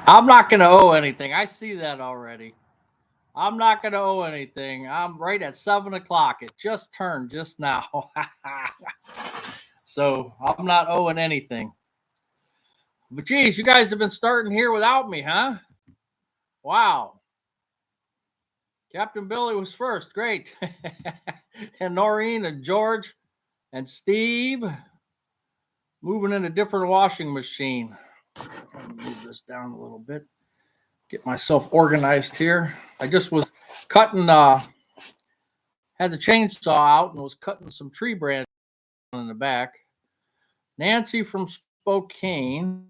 I'm not going to owe anything. I see that already. I'm not going to owe anything. I'm right at 7 o'clock. It just turned just now. So I'm not owing anything. But geez, you guys have been starting here without me, huh? Wow. Captain Billy was first. Great. And Noreen and George and Steve moving in a different washing machine. Let me move this down a little bit. Get myself organized here. I just was cutting, had the chainsaw out and was cutting some tree branches in the back. Nancy from Spokane,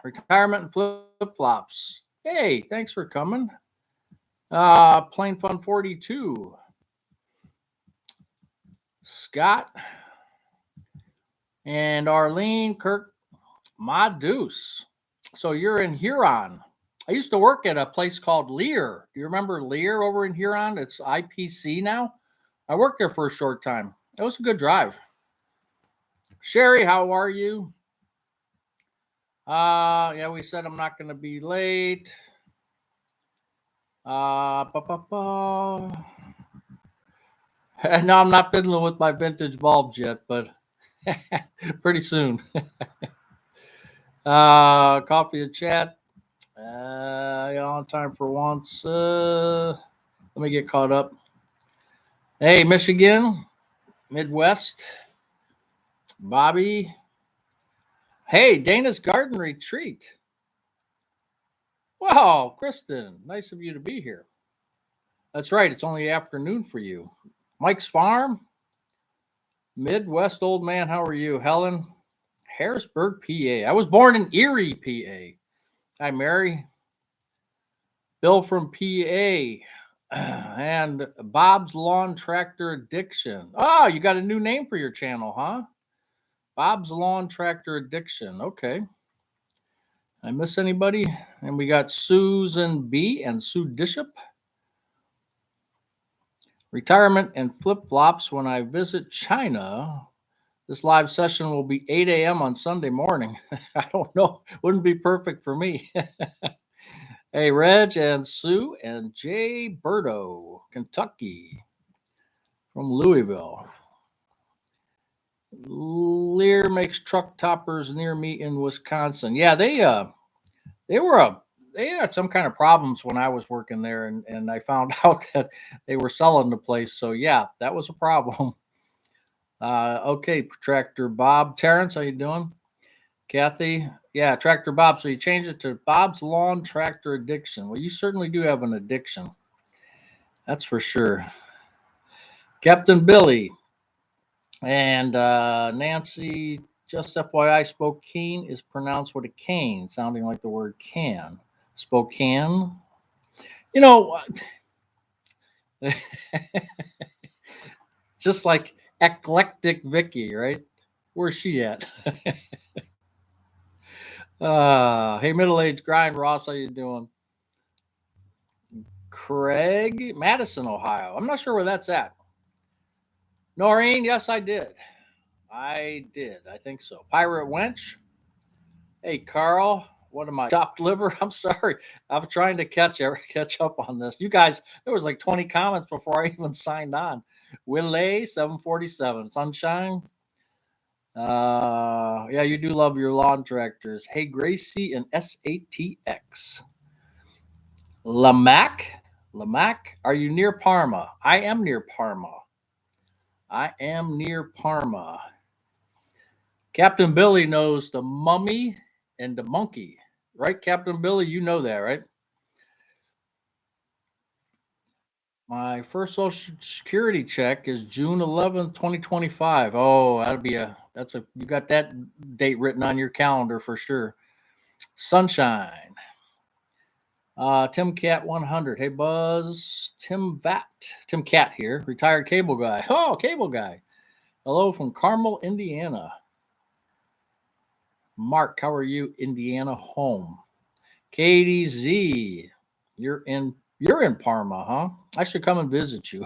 retirement and flip flops. Hey, thanks for coming. Plain Fun 42. Scott and Arlene Kirk Madus. So you're in Huron. I used to work at a place called Lear. Do you remember Lear over in Huron? It's IPC now. I worked there for a short time. It was a good drive. Sherry, how are you? Yeah, we said I'm not going to be late. Uh, ba, ba, ba. No, I'm not fiddling with my vintage bulbs yet, but pretty soon. Coffee and chat. Yeah, on time for once. Let me get caught up. Hey, Michigan, Midwest, Bobby. Hey, Dana's Garden Retreat. Wow, Kristen, nice of you to be here. That's right, it's only afternoon for you. Mike's Farm, Midwest Old Man, how are you? Helen, Harrisburg, PA. I was born in Erie, PA. Hi, Mary. Bill from PA. And Bob's Lawn Tractor Addiction. Oh, you got a new name for your channel, huh? Bob's Lawn Tractor Addiction. Okay. I miss anybody? And we got Susan B and Sue Bishop. Retirement and flip flops when I visit China. This live session will be 8 a.m. on Sunday morning. I don't know. Wouldn't be perfect for me. Hey, Reg and Sue and Jay Burdo, Kentucky, from Louisville. Lear makes truck toppers near me in Wisconsin. Yeah, they were they had some kind of problems when I was working there, and I found out that they were selling the place. So yeah, that was a problem. Okay, Tractor Bob. Terrence, how you doing? Kathy, yeah, Tractor Bob. So you changed it to Bob's Lawn Tractor Addiction. Well, you certainly do have an addiction. That's for sure. Captain Billy and Nancy, just FYI, Spokane is pronounced with a cane, sounding like the word can. Spokane. You know, just like eclectic Vicky, right? Where's she at? Hey, middle-aged grind, Ross, how you doing? Craig, Madison, Ohio. I'm not sure where that's at. Noreen, yes, I did. I did. I think so. Pirate Wench. Hey, Carl. What am I? Chopped liver. I'm sorry. I'm trying to catch up on this. You guys, there was like 20 comments before I even signed on. Willie 747. Sunshine. Yeah, you do love your lawn tractors. Hey, Gracie and SATX. Lamac. Lamac. Are you near Parma? I am near Parma. I am near Parma. Captain Billy knows the mummy and the monkey, right? Captain Billy, you know that, right? My first social security check is June 11th, 2025. Oh, you got that date written on your calendar for sure. Sunshine. Tim Cat 100. Hey, Buzz. Tim Cat here, retired cable guy. Oh, cable guy. Hello from Carmel, Indiana. Mark, how are you? Indiana home. Katie Z, you're in Parma, huh? I should come and visit you.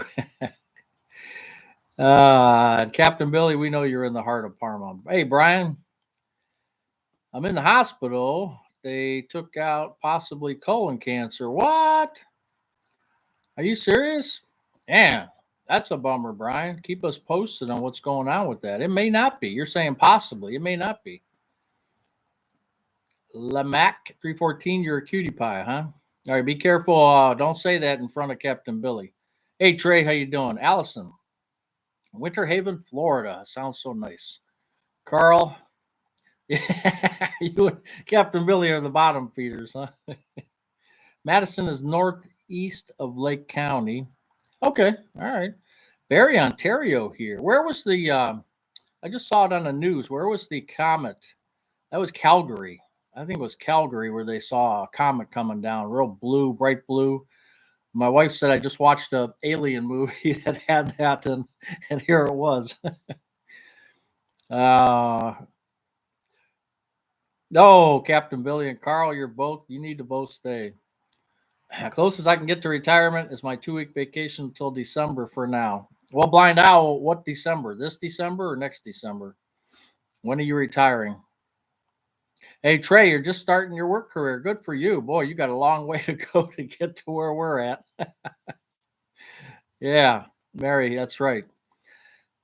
Captain Billy, we know you're in the heart of Parma. Hey, Brian, I'm in the hospital they took out possibly colon cancer. What? Are you serious? Man, that's a bummer, Brian. Keep us posted on what's going on with that. It may not be. You're saying possibly. It may not be. Lamac 314, you're a cutie pie, huh? All right, be careful. Don't say that in front of Captain Billy. Hey, Trey, how you doing? Allison, Winter Haven, Florida. Sounds so nice. Carl, yeah, you and Captain Billy are the bottom feeders, huh? Madison is northeast of Lake County. Okay, all right. Barrie, Ontario here. Where was the, I just saw it on the news. Where was the comet? That was Calgary. I think it was Calgary where they saw a comet coming down, real blue, bright blue. My wife said I just watched a alien movie that had that, and here it was. No, Captain Billy and Carl, you need to both stay. Closest I can get to retirement is my 2-week vacation until December for now. Well, Blind Owl, what December? This December or next December? When are you retiring? Hey, Trey, you're just starting your work career. Good for you. Boy, you got a long way to go to get to where we're at. Yeah, Mary, that's right.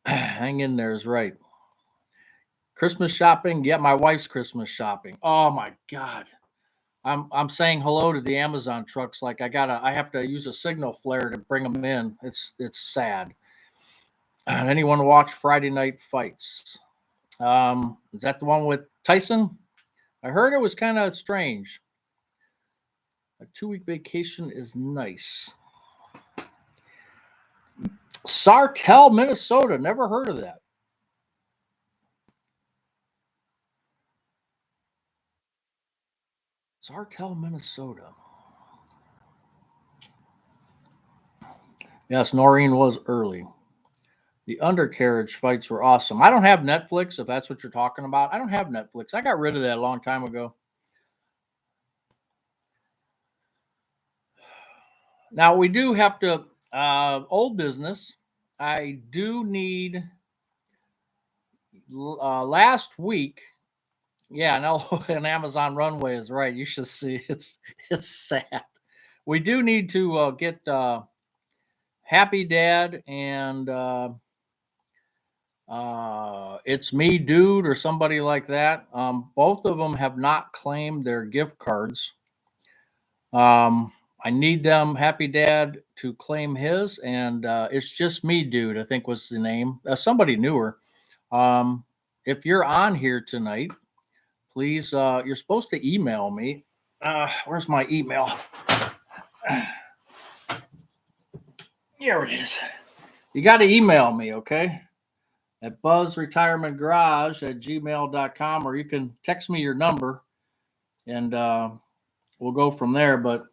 Hang in there is right. Christmas shopping. Yeah, my wife's Christmas shopping. Oh my God. I'm saying hello to the Amazon trucks like I have to use a signal flare to bring them in. It's sad. Anyone watch Friday Night Fights? Is that the one with Tyson? I heard it was kind of strange. A 2-week vacation is nice. Sartell, Minnesota. Never heard of that. Sartell, Minnesota. Yes, Noreen was early. The undercarriage fights were awesome. I don't have Netflix, if that's what you're talking about. I don't have Netflix. I got rid of that a long time ago. Now, we do have to, old business. I do need, last week, yeah, no, an Amazon runway is right. You should see it's sad. We do need to get Happy Dad and It's Me Dude or somebody like that. Both of them have not claimed their gift cards. I need them, Happy Dad, to claim his, and It's Just Me Dude, I think was the name. Somebody newer. If you're on here tonight, please, you're supposed to email me. Where's my email? Here it is. You got to email me, okay? At buzzretirementgarage@gmail.com, or you can text me your number and we'll go from there. But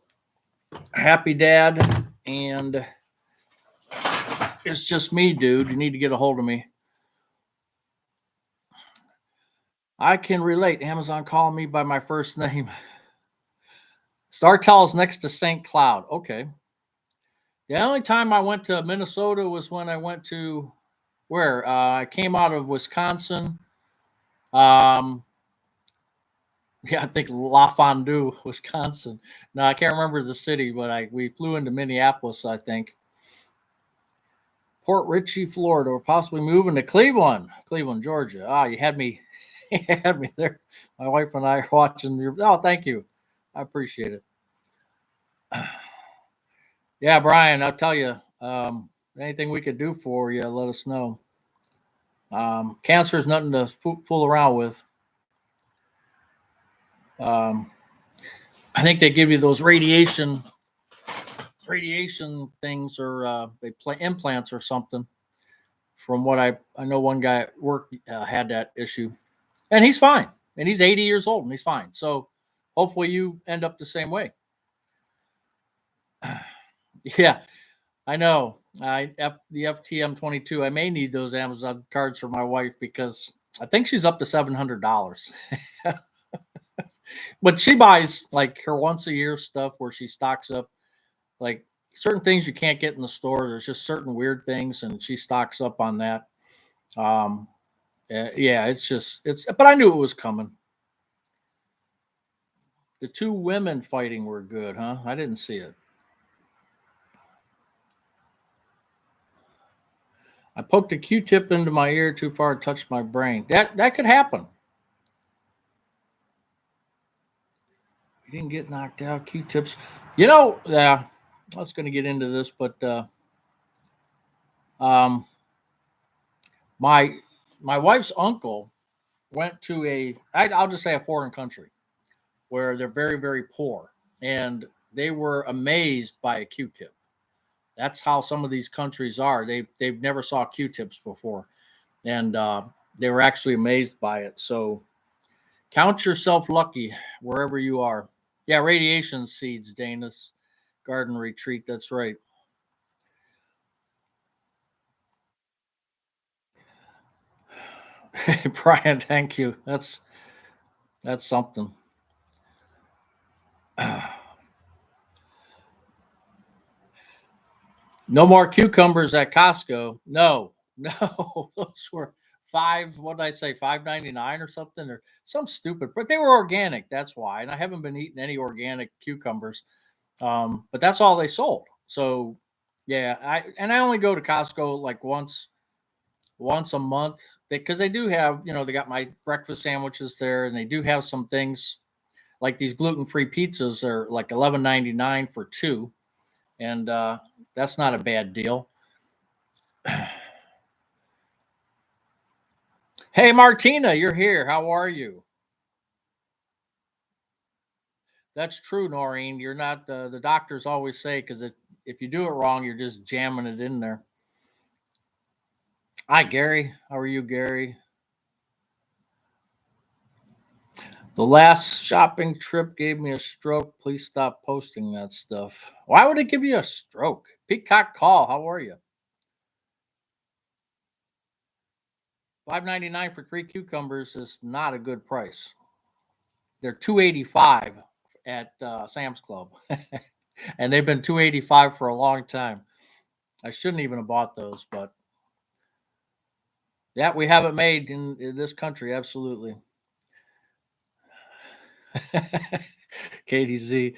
Happy Dad and It's Just Me Dude, you need to get a hold of me. I can relate. Amazon calling me by my first name. Startel is next to St. Cloud. Okay. The only time I went to Minnesota was when I went to where I came out of Wisconsin. Um, yeah, I think La Fondue, Wisconsin. No, I can't remember the city, but we flew into Minneapolis, I think. Port Richey, Florida, or possibly moving to Cleveland, Georgia. You had me, you had me there. My wife and I are watching your. Oh, thank you, I appreciate it. Yeah, Brian, I'll tell you. Anything we could do for you, let us know. Cancer is nothing to fool around with. Um, I think they give you those radiation things, or they play implants or something. From what I know, one guy at work had that issue, and he's fine. And he's 80 years old, and he's fine. So hopefully you end up the same way. Yeah, I know. The FTM22. I may need those Amazon cards for my wife because I think she's up to $700. But she buys like her once a year stuff where she stocks up like certain things you can't get in the store. There's just certain weird things, and she stocks up on that. Um, yeah, it's. But I knew it was coming. The two women fighting were good, huh? I didn't see it. I poked a Q-tip into my ear too far, it touched my brain. That could happen. We didn't get knocked out. Q-tips. Yeah. I was going to get into this, but um, my my wife's uncle went to I'll just say a foreign country where they're very, very poor, and they were amazed by a Q-tip. That's how some of these countries are. They've never saw Q-tips before, and they were actually amazed by it. So count yourself lucky wherever you are. Yeah, radiation seeds, Dana's garden retreat. That's right. Brian, thank you. That's something. No more cucumbers at Costco. No, no, those were five. What did I say? $5.99 or something, or some stupid. But they were organic. That's why. And I haven't been eating any organic cucumbers. But that's all they sold. So yeah, I only go to Costco like once a month because they do have they got my breakfast sandwiches there, and they do have some things like these gluten-free pizzas are like 11.99 for two, and that's not a bad deal. Hey, Martina, you're here. How are you? That's true, Noreen. You're not, the doctors always say, because if you do it wrong, you're just jamming it in there. Hi, Gary. How are you, Gary? The last shopping trip gave me a stroke. Please stop posting that stuff. Why would it give you a stroke? Peacock Call, how are you? 5.99 for three cucumbers is not a good price. They're 2.85 at Sam's Club, and they've been 2.85 for a long time. I shouldn't even have bought those, but yeah, we have it made in this country. Absolutely. Katie Z.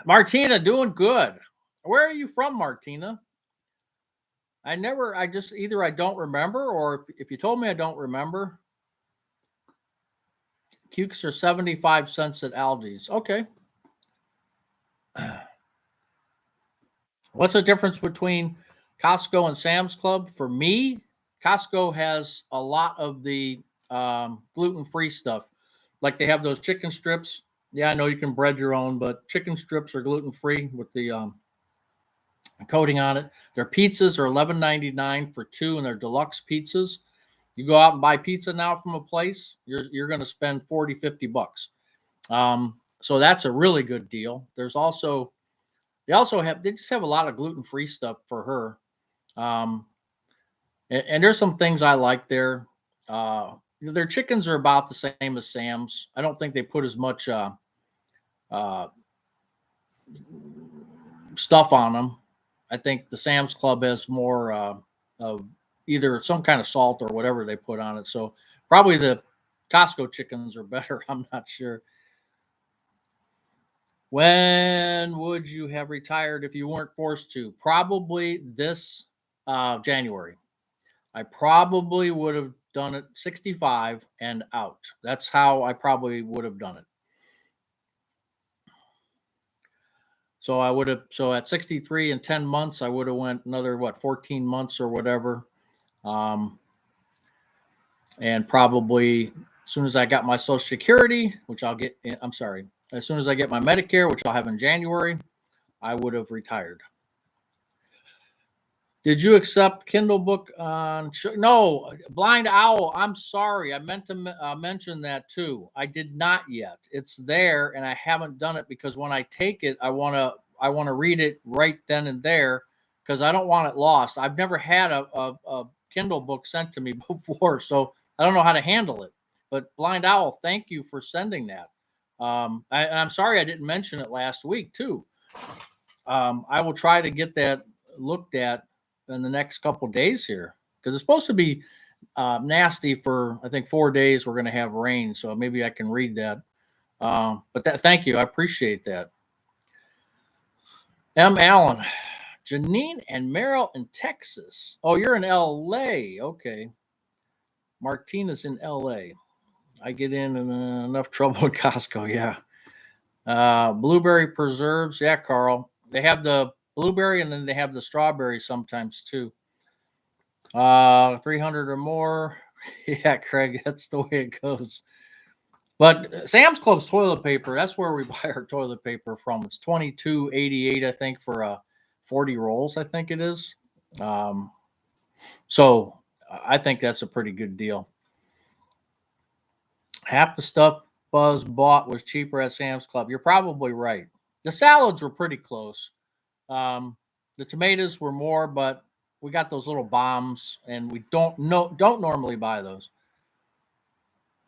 Martina, doing good. Where are you from, Martina? I just either I don't remember, or if you told me I don't remember. Cukes are 75 cents at Aldi's. Okay. What's the difference between Costco and Sam's Club? For me, Costco has a lot of the gluten-free stuff. Like they have those chicken strips. Yeah, I know you can bread your own, but chicken strips are gluten-free with the coating on it. Their pizzas are 11.99 for two, and they're deluxe pizzas. You go out and buy pizza now from a place, you're going to spend 40, 50 bucks. So that's a really good deal. They just have a lot of gluten free stuff for her. And there's some things I like there. Their chickens are about the same as Sam's. I don't think they put as much uh, stuff on them. I think the Sam's Club has more of either some kind of salt or whatever they put on it. So probably the Costco chickens are better. I'm not sure. When would you have retired if you weren't forced to? Probably this January. I probably would have done it 65 and out. That's how I probably would have done it. So I would have at 63 and 10 months, I would have went another 14 months or whatever. Um, and probably as soon as I got my Social Security, which I'll get, I'm sorry, as soon as I get my Medicare, which I'll have in January, I would have retired. Did you accept Kindle book on? No, Blind Owl. I'm sorry. I meant to mention that too. I did not yet. It's there, and I haven't done it because when I take it, I want to read it right then and there because I don't want it lost. I've never had a Kindle book sent to me before, so I don't know how to handle it. But Blind Owl, thank you for sending that. I'm sorry I didn't mention it last week too. I will try to get that looked at in the next couple days here because it's supposed to be nasty for I think 4 days. We're going to have rain, so maybe I can read that But thank you. I appreciate that. M. Allen, Janine and Merrill in Texas. Oh, you're in LA. Okay. Martina's in LA. I get in enough trouble at Costco. Yeah. Blueberry preserves. Yeah, Carl. They have the blueberry and then they have the strawberry sometimes too. 300 or more. Yeah, Craig, that's the way it goes. But Sam's Club's toilet paper, that's where we buy our toilet paper from. It's 22.88, I think, for 40 rolls, I think it is. Um, so I think that's a pretty good deal. Half the stuff Buzz bought was cheaper at Sam's Club. You're probably right. The salads were pretty close. Um, the tomatoes were more, but we got those little bombs, and we don't normally buy those.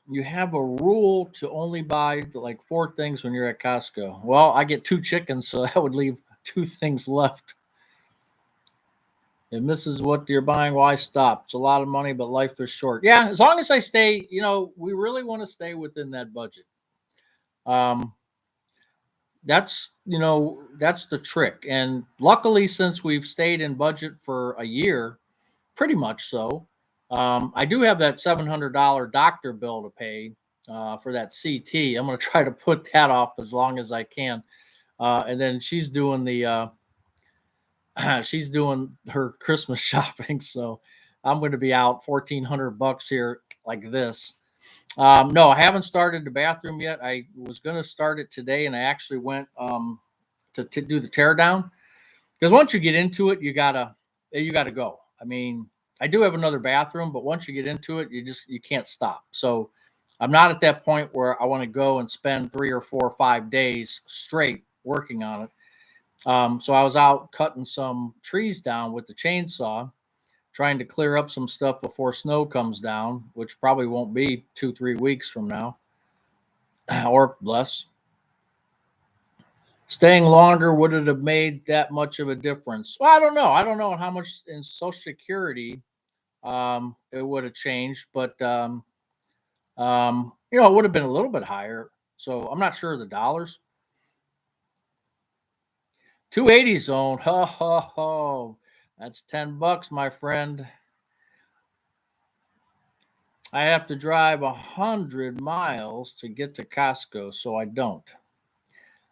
You have a rule to only buy like four things when you're at Costco. Well, I get two chickens, so that would leave two things left. If this is what you're buying, why stop? It's a lot of money, but life is short. Yeah, as long as I stay, we really want to stay within that budget. Um, that's the trick. And luckily, since we've stayed in budget for a year, pretty much so. I do have that $700 doctor bill to pay for that CT. I'm going to try to put that off as long as I can. And then she's doing she's doing her Christmas shopping, so I'm going to be out $1,400 here like this. No, I haven't started the bathroom yet. I was going to start it today, and I actually went to do the tear down because once you get into it, you gotta go. I mean, I do have another bathroom, but once you get into it, you can't stop. So I'm not at that point where I want to go and spend 3 or 4 or 5 days straight working on it. So I was out cutting some trees down with the chainsaw, trying to clear up some stuff before snow comes down, which probably won't be 2 3 weeks from now or less. Staying longer, would it have made that much of a difference? Well, I don't know. I don't know how much in Social Security it would have changed, but it would have been a little bit higher. So I'm not sure of the dollars. 280 zone. Ho ho ho. That's $10, my friend. I have to drive 100 miles to get to Costco, so I don't.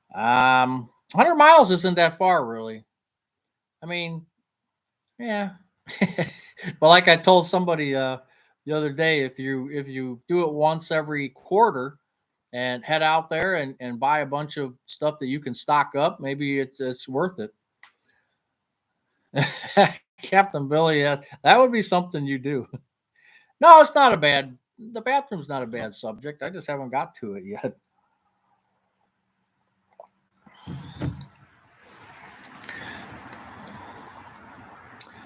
100 miles isn't that far, really. I mean, yeah. But like I told somebody the other day, if you do it once every quarter and head out there and buy a bunch of stuff that you can stock up, maybe it's worth it. Captain Billy, that would be something you do. No, it's not a bad. The bathroom's not a bad subject. I just haven't got to it yet.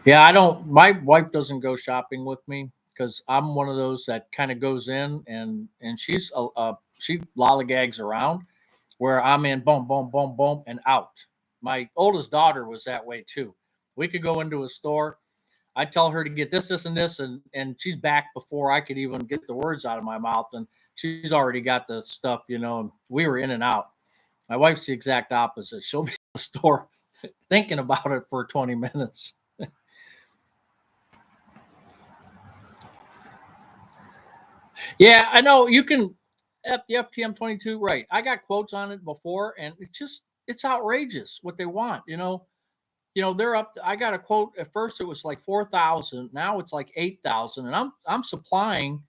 Yeah, I don't. My wife doesn't go shopping with me because I'm one of those that kind of goes in and she lollygags around where I'm in boom boom boom boom and out. My oldest daughter was that way too. We could go into a store. I tell her to get this and this, and she's back before I could even get the words out of my mouth, and she's already got the stuff. And we were in and out. My wife's the exact opposite. She'll be in the store thinking about it for 20 minutes. Yeah, I know you can the FTM 22, right? I got quotes on it before, and it's outrageous what they want. They're up. I got a quote at first; it was like 4,000. Now it's like 8,000, and I'm supplying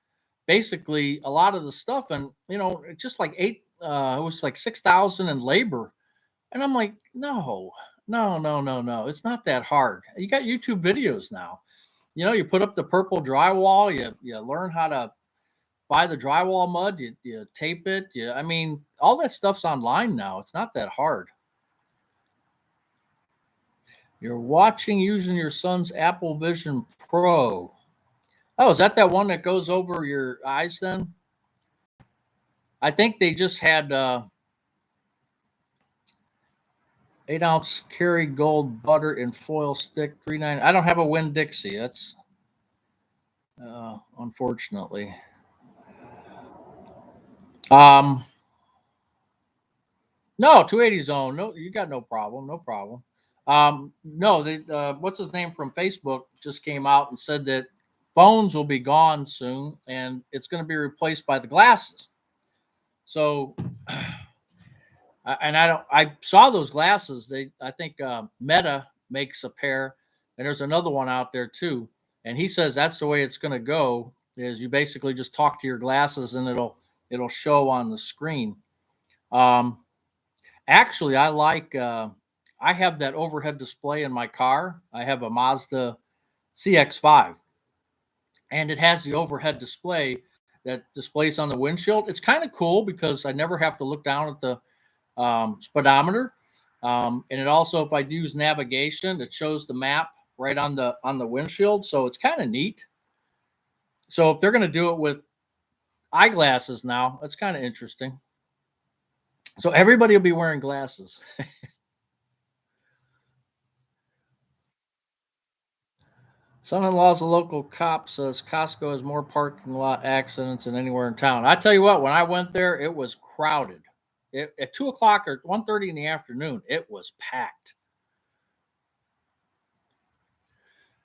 basically a lot of the stuff, and it's just like eight. It was like 6,000 in labor, and I'm like, no, no, no, no, no. It's not that hard. You got YouTube videos now. You put up the purple drywall. You learn how to buy the drywall mud. You tape it. I mean, all that stuff's online now. It's not that hard. You're watching using your son's Apple Vision Pro. Oh, is that one that goes over your eyes then? I think they just had 8-ounce Kerrygold butter in foil stick, 3.9. I don't have a Win Dixie. That's unfortunately. Um, No, 280 zone. No, you got no problem. No problem. No, what's his name from Facebook just came out and said that phones will be gone soon, and it's going to be replaced by the glasses. So, and I saw those glasses. I think Meta makes a pair, and there's another one out there too. And he says that's the way it's going to go. Is you basically just talk to your glasses, and it'll show on the screen. Um, Actually, I like. I have that overhead display in my car. I have a Mazda CX-5, and it has the overhead display that displays on the windshield. It's kind of cool because I never have to look down at the speedometer, and it also, if I use navigation, it shows the map right on the windshield. So it's kind of neat. So if they're going to do it with eyeglasses now, that's kind of interesting. So everybody will be wearing glasses. Son-in-law's a local cop, says Costco has more parking lot accidents than anywhere in town. I tell you what, when I went there, it was crowded. At 2 o'clock or 1:30 in the afternoon, it was packed.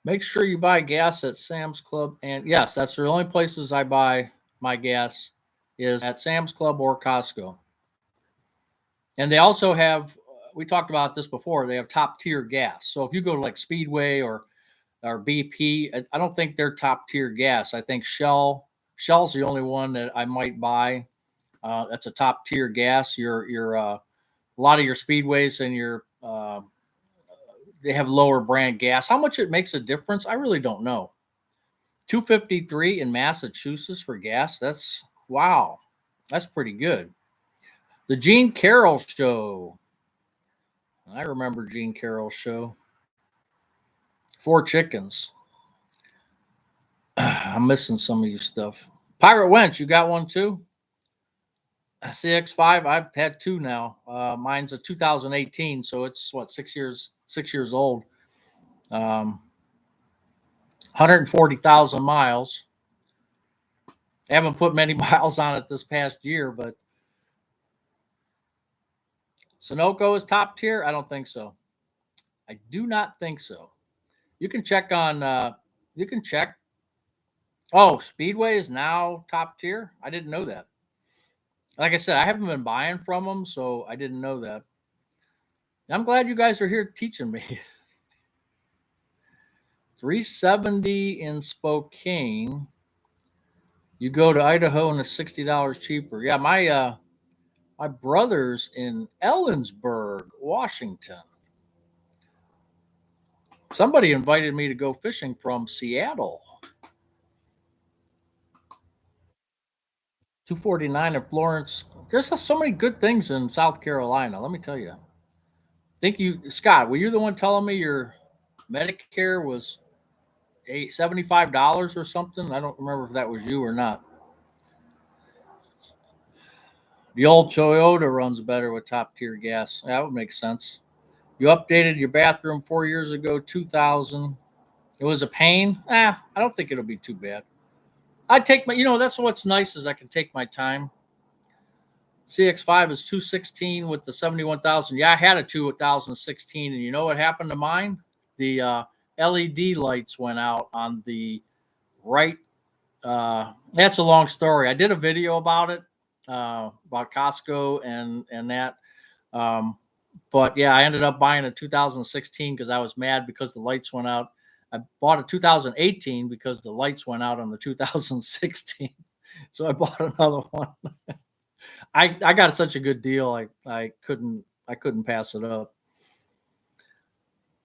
Make sure you buy gas at Sam's Club, and yes, that's the only places I buy my gas is at Sam's Club or Costco. And they also have, we talked about this before, they have top tier gas. So if you go to like Speedway or BP. I don't think they're top tier gas. I think Shell's the only one that I might buy. That's a top tier gas. A lot of your speedways and your they have lower brand gas. How much it makes a difference, I really don't know. 253 in Massachusetts for gas. That's wow. That's pretty good. The Gene Carroll show. I remember Gene Carroll's show. Four chickens. I'm missing some of your stuff. Pirate Wench, you got one too? CX-5, I've had two now. Mine's a 2018, so it's what 6 years old. 140,000 miles. I haven't put many miles on it this past year, but Sunoco is top tier. I don't think so. I do not think so. You can check on. You can check. Oh, Speedway is now top tier. I didn't know that. Like I said, I haven't been buying from them, so I didn't know that. I'm glad you guys are here teaching me. 370 in Spokane. You go to Idaho and it's $60 cheaper. Yeah, my brother's in Ellensburg, Washington. Somebody invited me to go fishing from Seattle. 249 in Florence. There's so many good things in South Carolina. Let me tell you. Think you, Scott, were you the one telling me your Medicare was $75 or something? I don't remember if that was you or not. The old Toyota runs better with top tier gas. That would make sense. You updated your bathroom 4 years ago, 2000. It was a pain. I don't think it'll be too bad. I take my, that's what's nice is I can take my time. CX-5 is 216 with the 71,000. Yeah, I had a 2016, and you know what happened to mine? The LED lights went out on the right. That's a long story. I did a video about it, about Costco and that. Um, but yeah, I ended up buying a 2016 because I was mad because the lights went out. I bought a 2018 because the lights went out on the 2016. So I bought another one. I got such a good deal. I couldn't pass it up.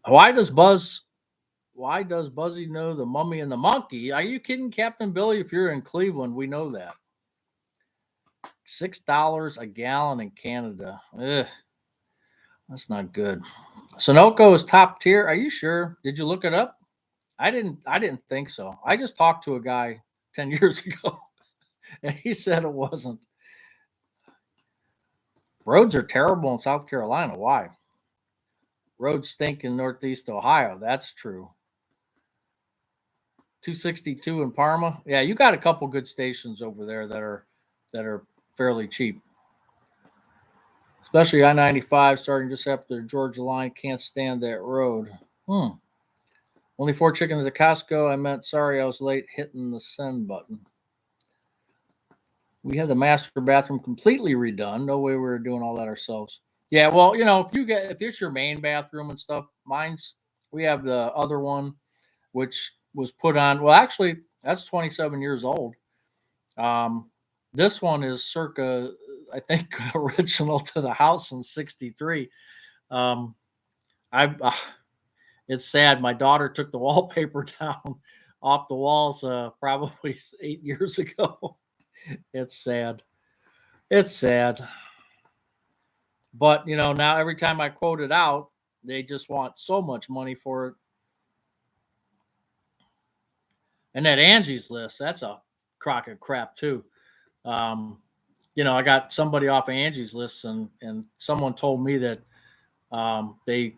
Why does Buzz why does Buzzy know the mummy and the monkey? Are you kidding, Captain Billy? If you're in Cleveland, we know that. $6 a gallon in Canada. Ugh, that's not good. Sunoco is top tier. Are you sure? Did you look it up? I didn't think so. I just talked to a guy 10 years ago and he said it wasn't. Roads are terrible in South Carolina. Why? Roads stink in Northeast Ohio. That's true. 262 in Parma. Yeah, you got a couple good stations over there that are fairly cheap. especially I-95 starting just after the Georgia line. Can't stand that road. Only 4 chickens at Costco. I meant sorry I was late hitting the send button. We had the master bathroom completely redone. No way we were doing all that ourselves. Yeah, well, if it's your main bathroom and stuff, we have the other one, which was put on. Well, actually, that's 27 years old. This one is circa, I think, original to the house in '63. Um, I It's sad. My daughter took the wallpaper down off the walls probably 8 years ago. It's sad. It's sad. But now every time I quote it out, they just want so much money for it. And that Angie's List, that's a crock of crap too. Um, I got somebody off of Angie's List, and someone told me that they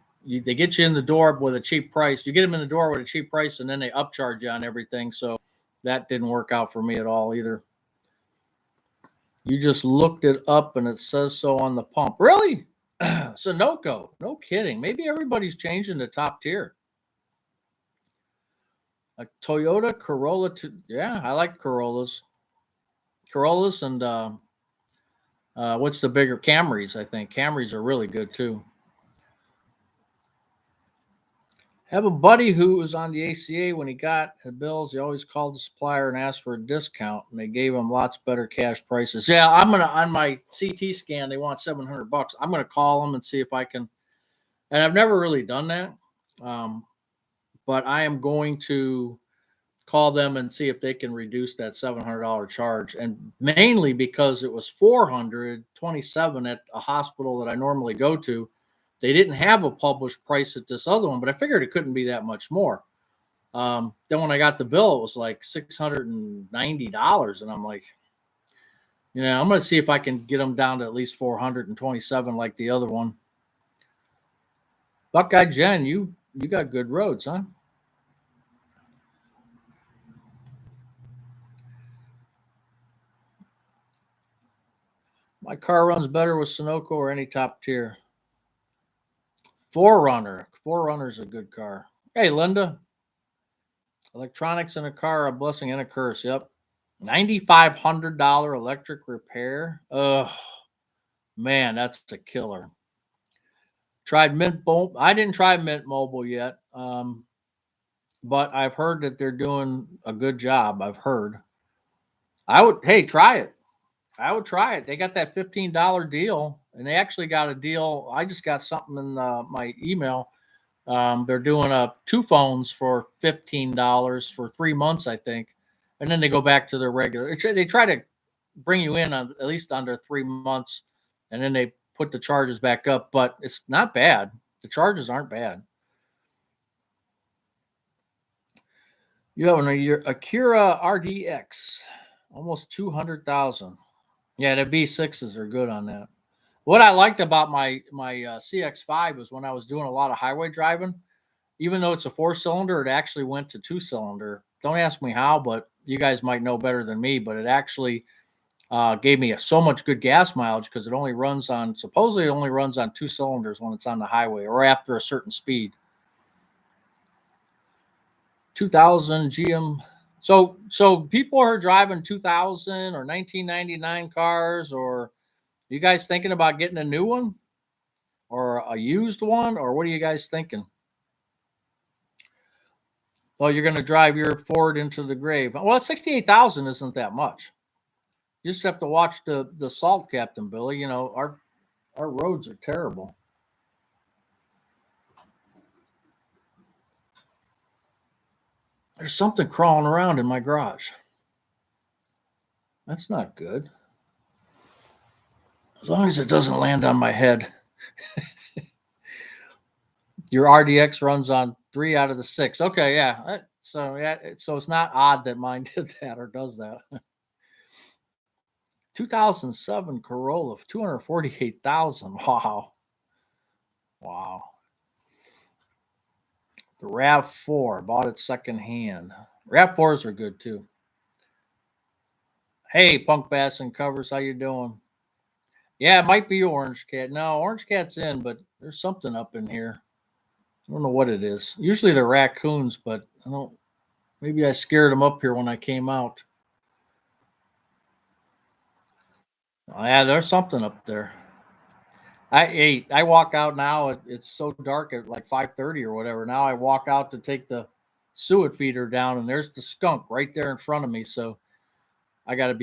get you in the door with a cheap price. You get them in the door with a cheap price, and then they upcharge you on everything. So that didn't work out for me at all either. You just looked it up, and it says so on the pump. Really? Sunoco? No kidding. Maybe everybody's changing to top tier. A Toyota Corolla. Yeah, I like Corollas. Corollas and what's the bigger Camrys? I think Camrys are really good too. Have a buddy who was on the ACA when he got the bills. He always called the supplier and asked for a discount, and they gave him lots better cash prices. Yeah, I'm gonna on my CT scan. They want $700. I'm gonna call them and see if I can. And I've never really done that, but I am going to call them and see if they can reduce that $700 charge. And mainly because it was $427 at a hospital that I normally go to. They didn't have a published price at this other one, but I figured it couldn't be that much more. Then when I got the bill, it was like $690, and I'm like, I'm going to see if I can get them down to at least 427 like the other one. Buckeye Jen, you got good roads, huh? My car runs better with Sunoco or any top tier. Forerunner's a good car. Hey, Linda. Electronics in a car, a blessing and a curse. Yep. $9,500 electric repair. Oh, man, that's a killer. Tried Mint Mobile. I didn't try Mint Mobile yet, but I've heard that they're doing a good job. I've heard. Hey, try it. I would try it. They got that $15 deal, and they actually got a deal. I just got something in my email. They're doing 2 phones for $15 for 3 months, I think, and then they go back to their regular. They try to bring you in on at least under 3 months, and then they put the charges back up. But it's not bad. The charges aren't bad. You have an Acura RDX, almost 200,000. Yeah, the V6s are good on that. What I liked about my CX5 was when I was doing a lot of highway driving, even though it's a 4-cylinder, it actually went to 2-cylinder. Don't ask me how, but you guys might know better than me. But it actually gave me so much good gas mileage because supposedly it only runs on 2 cylinders when it's on the highway or after a certain speed. 2000 GM. So people are driving 2000 or 1999 cars, or you guys thinking about getting a new one or a used one, or what are you guys thinking? Well, you're going to drive your Ford into the grave. Well, 68,000 isn't that much. You just have to watch the salt, Captain Billy. Our roads are terrible. There's something crawling around in my garage. That's not good. As long as it doesn't land on my head. Your RDX runs on 3 out of the 6. Okay, yeah. So it's not odd that mine did that or does that. 2007 Corolla, 248,000. Wow. The RAV4, bought it secondhand. RAV4s are good too. Hey, Punk Bass and Covers, how you doing? Yeah, it might be orange cat. No, orange cat's in, but there's something up in here. I don't know what it is. Usually they're raccoons, but I don't. Maybe I scared them up here when I came out. Oh, yeah, there's something up there. I walk out now. It's so dark at like 5:30 or whatever. Now I walk out to take the suet feeder down, and there's the skunk right there in front of me. So I got to be